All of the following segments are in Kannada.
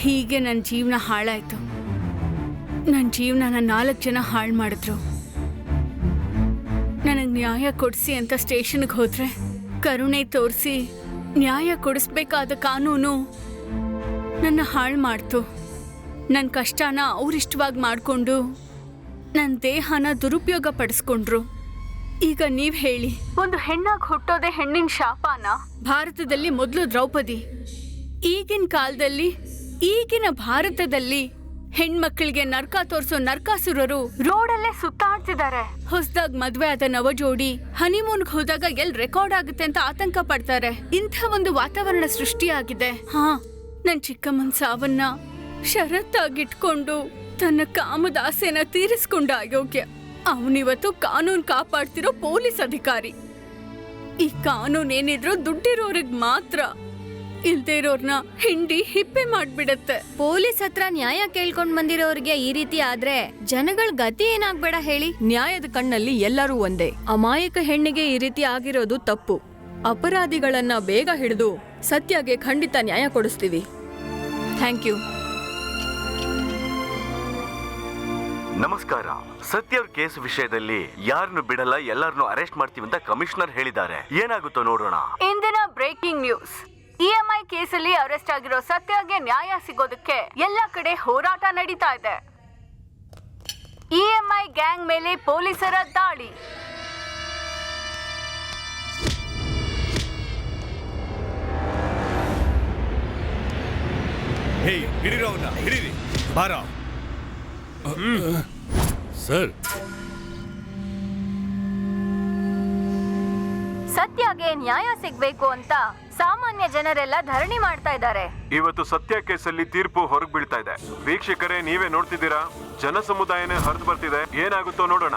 ಹೀಗೆ ನನ್ನ ಜೀವನ ಹಾಳಾಯ್ತು. ನನ್ನ ಜೀವನನ 4 ಜನ ಹಾಳು ಮಾಡಿದ್ರು. ನನಗೆ ನ್ಯಾಯ ಕೊಡಿಸಿ ಅಂತ ಸ್ಟೇಷನ್ಗೆ ಹೋದ್ರೆ ಕರುಣೆ ತೋರಿಸಿ ನ್ಯಾಯ ಕೊಡಿಸ್ಬೇಕಾದ ಕಾನೂನು ನನ್ನ ಹಾಳು ಮಾಡ್ತು. ನನ್ನ ಕಷ್ಟನ ಅವ್ರಿಷ್ಟವಾಗಿ ಮಾಡಿಕೊಂಡು ನನ್ನ ದೇಹನ ದುರುಪಯೋಗ ಪಡಿಸ್ಕೊಂಡ್ರು. ಈಗ ನೀವ್ ಹೇಳಿ, ಒಂದು ಹೆಣ್ಣಾಗಿ ಹುಟ್ಟೋದೆ ಹೆಣ್ಣಿನ ಶಾಪನ? ಭಾರತದಲ್ಲಿ ಮೊದಲು ದ್ರೌಪದಿ, ಈಗಿನ ಕಾಲದಲ್ಲಿ ಈಗಿನ ಭಾರತದಲ್ಲಿ ಹೆಣ್ಮಕ್ಳಿಗೆ ನರ್ಕ ತೋರಿಸೋ ನರ್ಕಾಸುರರು ರೋಡಲ್ಲೇ ಸುತ್ತಾಡ್ತಿದ್ದಾರೆ. ಹೊಸದಾಗಿ ಮದ್ವೆ ಆದ ನವಜೋಡಿ ಹನಿಮೂನ್ಗೆ ಹೋದಾಗ ಎಲ್ ರೆಕಾರ್ಡ್ ಆಗುತ್ತೆ ಅಂತ ಆತಂಕ ಪಡ್ತಾರೆ. ಇಂಥ ಒಂದು ವಾತಾವರಣ ಸೃಷ್ಟಿಯಾಗಿದೆ. ನನ್ ಚಿಕ್ಕಮ್ಮನ ಸಾವನ್ನ ಷರತ್ತಾಗಿಟ್ಕೊಂಡು ತನ್ನ ಕಾಮದ ಆಸೆನ ತೀರಿಸ್ಕೊಂಡ ಅಯೋಗ್ಯ. ಅವನಿವತ್ತು ಕಾನೂನು ಕಾಪಾಡ್ತಿರೋ ಪೊಲೀಸ್ ಅಧಿಕಾರಿ. ಈ ಕಾನೂನು ಏನಿದ್ರು ದುಡ್ಡಿರೋರಿಗೆ ಮಾತ್ರ, ಇಲ್ದೇ ಇರೋರ್ನ ಹಿಂಡಿ ಹಿಪ್ಪೆ ಮಾಡ್ಬಿಡತ್ತೆ. ಪೊಲೀಸ್ ಹತ್ರ ನ್ಯಾಯ ಕೇಳ್ಕೊಂಡ್ ಬಂದಿರೋರಿಗೆ ಈ ರೀತಿ ಆದ್ರೆ ಜನಗಳ ಗತಿ ಏನಾಗ್ಬೇಡ ಹೇಳಿ? ನ್ಯಾಯದ ಕಣ್ಣಲ್ಲಿ ಎಲ್ಲರೂ ಒಂದೇ. ಅಮಾಯಕ ಹೆಣ್ಣಿಗೆ ಈ ರೀತಿ ಆಗಿರೋದು ತಪ್ಪು. ಅಪರಾಧಿಗಳನ್ನ ಬೇಗ ಹಿಡಿದು ಸತ್ಯಗೆ ಖಂಡಿತ ನ್ಯಾಯ ಕೊಡಿಸ್ತೀವಿ. Thank you. ನಮಸ್ಕಾರ. ಸತ್ಯ ಅವ್ರ ಕೇಸ್ ವಿಷಯದಲ್ಲಿ ಯಾರನ್ನು ಬಿಡಲ್ಲ, ಎಲ್ಲರನ್ನು ಅರೆಸ್ಟ್ ಮಾಡ್ತೀವಿ ಅಂತ ಕಮಿಷನರ್ ಹೇಳಿದ್ದಾರೆ. ಏನಾಗುತ್ತೋ ನೋಡೋಣ. ಇಂದಿನ ಬ್ರೇಕಿಂಗ್ ನ್ಯೂಸ್. EMI ಕೇಸಲ್ಲಿ ಅರೆಸ್ಟ್ ಆಗಿರೋ ಸತ್ಯಗೆ ನ್ಯಾಯ ಸಿಗೋದಕ್ಕೆ ಎಲ್ಲ ಕಡೆ ಹೋರಾಟ ನಡೀತಾ ಇದೆ. EMI ಗ್ಯಾಂಗ್ ಮೇಲೆ ಪೊಲೀಸರ ದಾಳಿ. ಹಿಡೀರಿ ಬಾರ ಸರ್. ಸತ್ಯಗೆ ನ್ಯಾಯ ಸಿಗ್ಬೇಕು ಅಂತ ಸಾಮಾನ್ಯ ಜನರೆಲ್ಲ ಧರಣಿ ಮಾಡ್ತಾ ಇದ್ದಾರೆ. ಇವತ್ತು ಸತ್ಯ ಕೇಸಲ್ಲಿ ತೀರ್ಪು ಹೊರಗೆ ಬೀಳ್ತಾ ಇದೆ. ವೀಕ್ಷಕರೇ, ನೀವೇ ನೋಡ್ತಿದ್ದೀರಾ, ಜನ ಸಮುದಾಯನೇ ಹರಿದು ಬರ್ತಿದೆ. ಏನಾಗುತ್ತೋ ನೋಡೋಣ.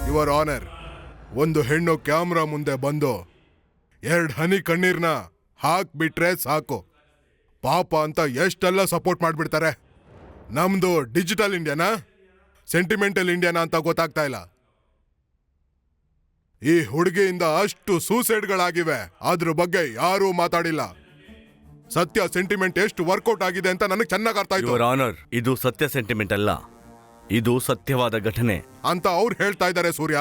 ಯುವರ್ ಆನರ್, ಒಂದು ಹೆಣ್ಣು ಕ್ಯಾಮ್ರಾ ಮುಂದೆ ಬಂದು 2 ಹನಿ ಕಣ್ಣೀರ್ನ ಹಾಕ್ಬಿಟ್ರೆ ಸಾಕು, ಪಾಪ ಅಂತ ಎಷ್ಟೆಲ್ಲ ಸಪೋರ್ಟ್ ಮಾಡ್ಬಿಡ್ತಾರೆ. ನಮ್ದು ಡಿಜಿಟಲ್ ಇಂಡಿಯಾನಾ ಸೆಂಟಿಮೆಂಟಲ್ ಇಂಡಿಯಾನಾ ಅಂತ ಗೊತ್ತಾಗ್ತಾ ಇಲ್ಲ. ಈ ಹುಡುಗಿಯಿಂದ ಅಷ್ಟು ಸೂಸೈಡ್ಗಳಾಗಿವೆ, ಅದ್ರ ಬಗ್ಗೆ ಯಾರೂ ಮಾತಾಡಿಲ್ಲ. ಸತ್ಯ ಸೆಂಟಿಮೆಂಟ್ ಎಷ್ಟು ವರ್ಕೌಟ್ ಆಗಿದೆ ಅಂತ ನನಗೆ ಚೆನ್ನಾಗಿ ಅರ್ಥ ಆಯ್ತು. ಯುವರ್ ಆನರ್, ಇದು ಸತ್ಯ ಸೆಂಟಿಮೆಂಟ್ ಅಲ್ಲ, ಇದು ಸತ್ಯವಾದ ಘಟನೆ ಅಂತ ಅವ್ರು ಹೇಳ್ತಾ ಇದ್ದಾರೆ ಸೂರ್ಯ.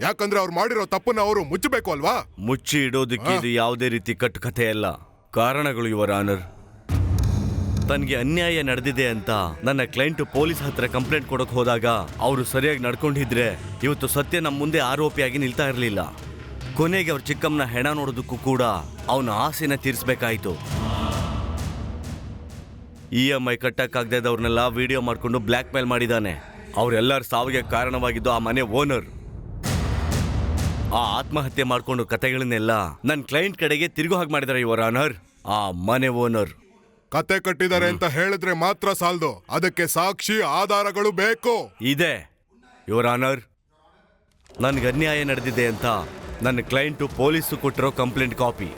ಯಾಕಂದ್ರೆ ಅವ್ರು ಮಾಡಿರೋ ತಪ್ಪನ್ನ ಅವರು ಮುಚ್ಚಬೇಕು ಅಲ್ವಾ? ಮುಚ್ಚಿ ಇಡೋದಕ್ಕೆ ಇದು ಯಾವುದೇ ರೀತಿ ಕಟ್ಟುಕತೆ ಅಲ್ಲ. ಕಾರಣಗಳು ಯುವರ್ ಆನರ್. ತನಗೆ ಅನ್ಯಾಯ ನಡೆದಿದೆ ಅಂತ ನನ್ನ ಕ್ಲೈಂಟ್ ಪೊಲೀಸ್ ಹತ್ರ ಕಂಪ್ಲೇಂಟ್ ಕೊಡಕ್ ಹೋದಾಗ ಅವರು ಸರಿಯಾಗಿ ನಡ್ಕೊಂಡಿದ್ರೆ ಇವತ್ತು ಸತ್ಯ ನಮ್ಮ ಮುಂದೆ ಆರೋಪಿಯಾಗಿ ನಿಲ್ತಾ ಇರಲಿಲ್ಲ. ಕೊನೆಗೆ ಅವ್ರ ಚಿಕ್ಕಮ್ಮನ ಹೆಣ ನೋಡೋದಕ್ಕೂ ಕೂಡ ಅವನ ಆಸೆನ ತೀರಿಸಬೇಕಾಯಿತು. EMI ಕಟ್ಟಕ್ಕಾಗದವ್ರನ್ನೆಲ್ಲ ವಿಡಿಯೋ ಮಾಡಿಕೊಂಡು ಬ್ಲ್ಯಾಕ್ ಮೇಲ್ ಮಾಡಿದ್ದಾನೆ. ಅವರೆಲ್ಲರ ಸಾವಿಗೆ ಕಾರಣವಾಗಿದ್ದು ಆ ಮನೆ ಓನರ್. ಆ ಆತ್ಮಹತ್ಯೆ ಮಾಡಿಕೊಂಡು ಕತೆಗಳನ್ನೆಲ್ಲ ನನ್ನ ಕ್ಲೈಂಟ್ ಕಡೆಗೆ ತಿರುಗು ಹಾಗೆ ಮಾಡಿದ್ದಾರೆ ಯುವರ್ ಆನರ್. ಆ ಮನೆ ಓನರ್ ಕತೆ ಕಟ್ಟಿದ್ದಾರೆ ಅಂತ ಹೇಳಿದ್ರೆ ಮಾತ್ರ ಸಾಲದು, ಅದಕ್ಕೆ ಸಾಕ್ಷಿ ಆಧಾರಗಳು ಬೇಕು. ಇದೆ ಯುವರ್ ಆನರ್. ನನ್ಗೆ ಅನ್ಯಾಯ ನಡೆದಿದೆ ಅಂತ ನನ್ನ ಕ್ಲೈಂಟು ಪೊಲೀಸು ಕೊಟ್ಟಿರೋ ಕಂಪ್ಲೇಂಟ್ ಕಾಪಿ,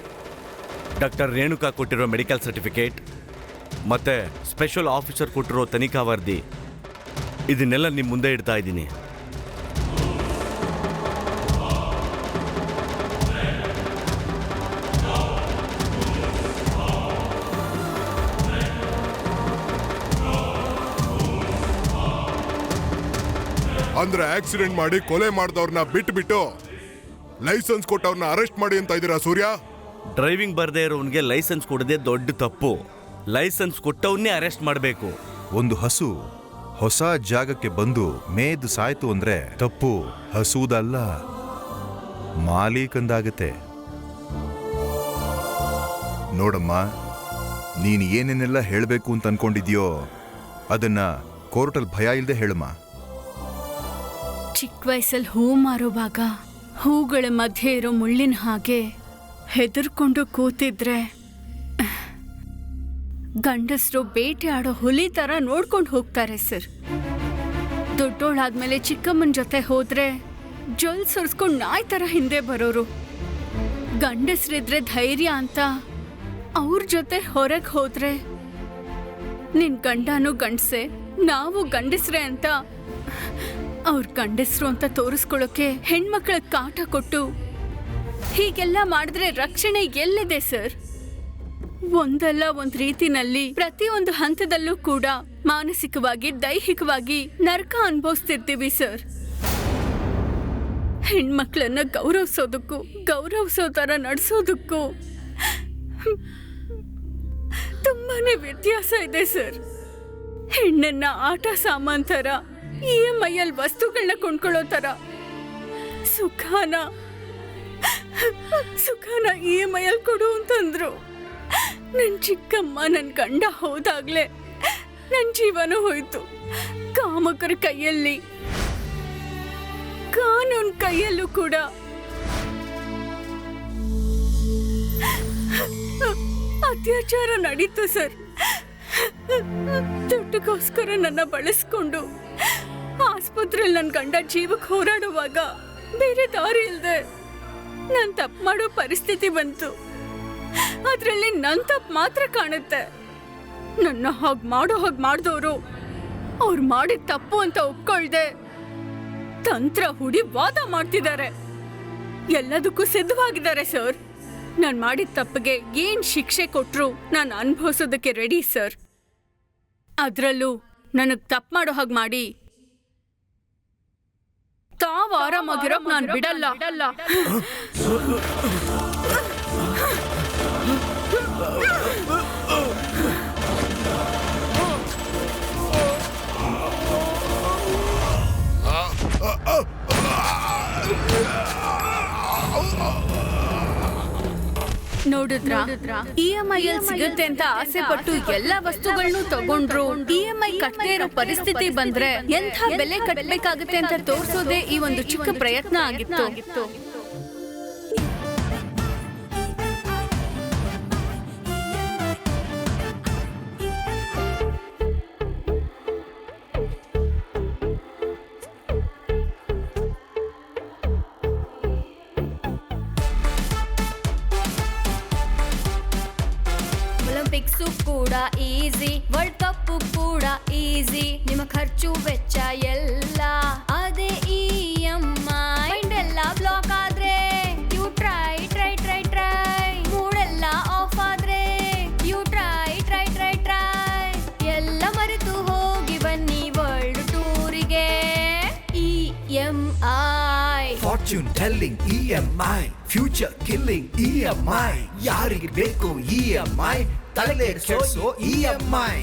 ಡಾಕ್ಟರ್ ರೇಣುಕಾ ಕೊಟ್ಟಿರೋ ಮೆಡಿಕಲ್ ಸರ್ಟಿಫಿಕೇಟ್ ಮತ್ತೆ ಸ್ಪೆಷಲ್ ಆಫೀಸರ್ ಕೊಟ್ಟಿರೋ ತನಿಖಾ ವರದಿ, ಇದನ್ನೆಲ್ಲ ನಿಮ್ಮ ಮುಂದೆ ಇಡ್ತಾ ಇದ್ದೀನಿ. ಅಂದ್ರೆ ಆಕ್ಸಿಡೆಂಟ್ ಮಾಡಿ ಕೊಲೆ ಮಾಡಿದವ್ರನ್ನ ಬಿಟ್ಟು ಲೈಸೆನ್ಸ್ ಕೊಟ್ಟವ್ರನ್ನ ಅರೆಸ್ಟ್ ಮಾಡಿ ಅಂತ ಇದೀರಾ ಸೂರ್ಯ? ಡ್ರೈವಿಂಗ್ ಬರ್ದೇ ಇರೋನ್ಗೆ ಲೈಸೆನ್ಸ್ ಕೊಡದೆ ದೊಡ್ಡ ತಪ್ಪು. ಲೈಸೆನ್ಸ್ ಕೊಟ್ಟವನ್ನೇ ಅರೆಸ್ಟ್ ಮಾಡಬೇಕು. ಒಂದು ಹಸು ಹೊಸ ಜಾಗಕ್ಕೆ ಬಂದು ಮೇದು ಸಾಯ್ತು ಅಂದ್ರೆ ತಪ್ಪು ಹಸುದಲ್ಲ, ಮಾಲೀಕಂದಾಗತ್ತೆ. ನೋಡಮ್ಮ, ನೀನು ಏನೇನೆಲ್ಲ ಹೇಳಬೇಕು ಅಂತ ಅನ್ಕೊಂಡಿದ್ಯೋ ಅದನ್ನ ಕೋರ್ಟಲ್ಲಿ ಭಯ ಇಲ್ಲದೆ ಹೇಳಮ್ಮ. ಚಿಕ್ಕ ವಯಸ್ಸಲ್ಲಿ ಹೂ ಮಾರುವಾಗ ಹೂಗಳ ಮಧ್ಯೆ ಇರೋ ಮುಳ್ಳಿನ ಹಾಗೆ ಹೆದರ್ಕೊಂಡು ಕೂತಿದ್ರೆ ಗಂಡಸರು ಬೇಟೆ ಆಡೋ ಹುಲಿ ತರ ನೋಡ್ಕೊಂಡು ಹೋಗ್ತಾರೆ ಸರ್. ದೊಡ್ಡೋಳಾದ್ಮೇಲೆ ಚಿಕ್ಕಮ್ಮನ ಜೊತೆ ಹೋದ್ರೆ ಜೊಲ್ ಸುರಿಸ್ಕೊಂಡು ನಾಯಿ ತರ ಹಿಂದೆ ಬರೋರು. ಗಂಡಸರಿದ್ರೆ ಧೈರ್ಯ ಅಂತ ಅವ್ರ ಜೊತೆ ಹೊರಗೆ ಹೋದ್ರೆ ನಿನ್ ಗಂಡನೂ ಗಂಡಸೆ, ನಾವು ಗಂಡಸ್ರೆ ಅಂತ ಅವ್ರ ಗಂಡಸ್ರು ಅಂತ ತೋರಿಸ್ಕೊಳ್ಳೋಕೆ ಹೆಣ್ಮಕ್ಳ ಕಾಟ ಕೊಟ್ಟು ಹೀಗೆಲ್ಲ ಮಾಡಿದ್ರೆ ರಕ್ಷಣೆ ಎಲ್ಲಿದೆ ಸರ್? ಒಂದಲ್ಲ ಒಂದ್ ರೀತಿನಲ್ಲಿ ಪ್ರತಿಯೊಂದು ಹಂತದಲ್ಲೂ ಕೂಡ ಮಾನಸಿಕವಾಗಿ ದೈಹಿಕವಾಗಿ ನರಕ ಅನುಭವಿಸ್ತಿರ್ತೀವಿ ಸರ್. ಹೆಣ್ಮಕ್ಳನ್ನ ಗೌರವಿಸೋ ತರ ನಡೆಸೋದಕ್ಕೂ ತುಂಬಾನೇ ವ್ಯತ್ಯಾಸ ಇದೆ ಸರ್. ಹೆಣ್ಣನ್ನ ಆಟ ಸಾಮಾನ್ ತರ, EMI ಅಲ್ಲಿ ವಸ್ತುಗಳನ್ನ ಕೊಂಡ್ಕೊಳ್ಳೋ ತರ, ಸುಖಾನ EMI ಅಲ್ಲಿ ಕೊಡು ಅಂತಂದ್ರು. ನನ್ ಚಿಕ್ಕಮ್ಮ ನನ್ ಗಂಡ ಹೋದಾಗ್ಲೇ ನನ್ ಜೀವನ ಹೋಯ್ತು. ಕಾಮಕರ ಕೈಯಲ್ಲಿ, ಕಾನೂನ್ ಕೈಯಲ್ಲೂ ಕೂಡ ಅತ್ಯಾಚಾರ ನಡೀತು ಸರ್. ದುಡ್ಡುಗೋಸ್ಕರ ನನ್ನ ಬಳಸ್ಕೊಂಡು ಆಸ್ಪತ್ರೆಯಲ್ಲಿ ನನ್ ಗಂಡ ಜೀವಕ್ಕೆ ಹೋರಾಡುವಾಗ ಬೇರೆ ದಾರಿ ಇಲ್ದೆ ನಾನ್ ತಪ್ಪು ಮಾಡೋ ಪರಿಸ್ಥಿತಿ ಬಂತು. ಅದ್ರಲ್ಲಿ ನನ್ ತಪ್ಪು ಮಾತ್ರ ಕಾಣುತ್ತೆ. ನನ್ನ ಹಾಗೆ ಮಾಡ್ದವರು ಅವ್ರು ಮಾಡಿದ ತಪ್ಪು ಅಂತ ಒಪ್ಕೊಳ್ದೆ ತಂತ್ರ ಹುಡಿ ವಾದ ಮಾಡ್ತಿದ್ದಾರೆ. ಎಲ್ಲದಕ್ಕೂ ಸಿದ್ಧವಾಗಿದ್ದಾರೆ ಸರ್. ನಾನ್ ಮಾಡಿದ ತಪ್ಪಿಗೆ ಏನ್ ಶಿಕ್ಷೆ ಕೊಟ್ರು ನಾನು ಅನುಭವಿಸೋದಕ್ಕೆ ರೆಡಿ ಸರ್. ಅದ್ರಲ್ಲೂ ನನಗ್ ತಪ್ಪು ಮಾಡೋ ಹಾಗೆ ಮಾಡಿ ತಾವ್ ಆರಾಮಾಗಿರೋಕ್ ನಾನು ಬಿಡಲ್ಲ. ನೋಡಿದ್ರ EMI ಅಲ್ಲಿ ಸಿಗುತ್ತೆ ಅಂತ ಆಸೆ ಪಟ್ಟು ಎಲ್ಲಾ ವಸ್ತುಗಳನ್ನೂ ತಗೊಂಡ್ರು. EMI ಕಟ್ಟದೇ ಇರೋ ಪರಿಸ್ಥಿತಿ ಬಂದ್ರೆ ಎಂಥ ಬೆಲೆ ಕಟ್ಟಬೇಕಾಗುತ್ತೆ ಅಂತ ತೋರ್ಸೋದೇ ಈ ಒಂದು ಚಿಕ್ಕ ಪ್ರಯತ್ನ ಆಗಿತ್ತು. ಒಲಿಂಪಿಕ್ಸು ಕೂಡ ಈಸಿ, ವರ್ಲ್ಡ್ ಕಪ್ ಕೂಡ ಈಸಿ. ನಿಮ್ಮ ಖರ್ಚು ವೆಚ್ಚ ಎಲ್ಲ ಅದೇ EMI. ಎಲ್ಲ ಬ್ಲಾಕ್ ಆದ್ರೆ ಯು ಟ್ರೈ ಮೂಡೆಲ್ಲ ಆಫ್ ಆದ್ರೆ ಯು ಟ್ರೈ ಎಲ್ಲ ಮರೆತು ಹೋಗಿ ಬನ್ನಿ ವರ್ಲ್ಡ್ ಟೂರಿಗೆ. EMI fortune telling EMI, future killing EMI. ಯಾರಿಗೆ ಬೇಕು EMI, ತಲೆ ಕೆಡಿಸೋ EMI.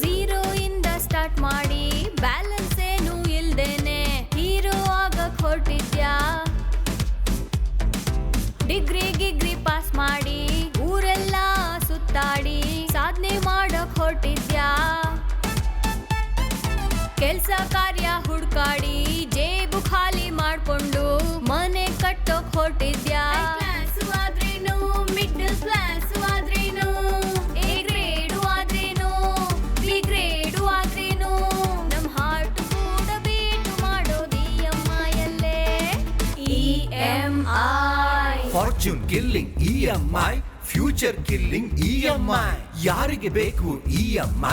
ಝೀರೋ ಇಂದ ಸ್ಟಾರ್ಟ್ ಮಾಡಿ ಬ್ಯಾಲೆನ್ಸ್ ಏನು ಇಲ್ದೇನೆ ಹೀರೋ ಆಗಕ್ ಹೊರಟಿದ್ಯಾ? ಡಿಗ್ರಿ ಪಾಸ್ ಮಾಡಿ ಊರೆಲ್ಲ ಸುತ್ತಾಡಿ ಸಾಧನೆ ಮಾಡಕ್ ಹೊರಟಿದ್ಯಾ? ಕೆಲ್ಸ ಕಾರ್ಯ ಹುಡ್ಕಾಡಿ ಜೇಬು ಖಾಲಿ ಮಾಡ್ಕೊಂಡು ಮನೆ ಕಟ್ಟೋಕ್ ಹೊರಟಿದ್ಯಾ? ಆದ್ರೇನು ಮಿಡ್ಲ್ ಕ್ಲಾಸ್ ಆದ್ರೇನು A ಗ್ರೇಡು ಆದ್ರೇನು B ಗ್ರೇಡು ಆದ್ರೇನು ನಮ್ ಹಾರ್ಟ್ ಕೂಡ ಬೀಟ್ ಮಾಡೋದು EMI ಅಲ್ಲೇ. EMI fortune killing EMI, future killing EMI. ಯಾರಿಗೆ ಬೇಕು EMI?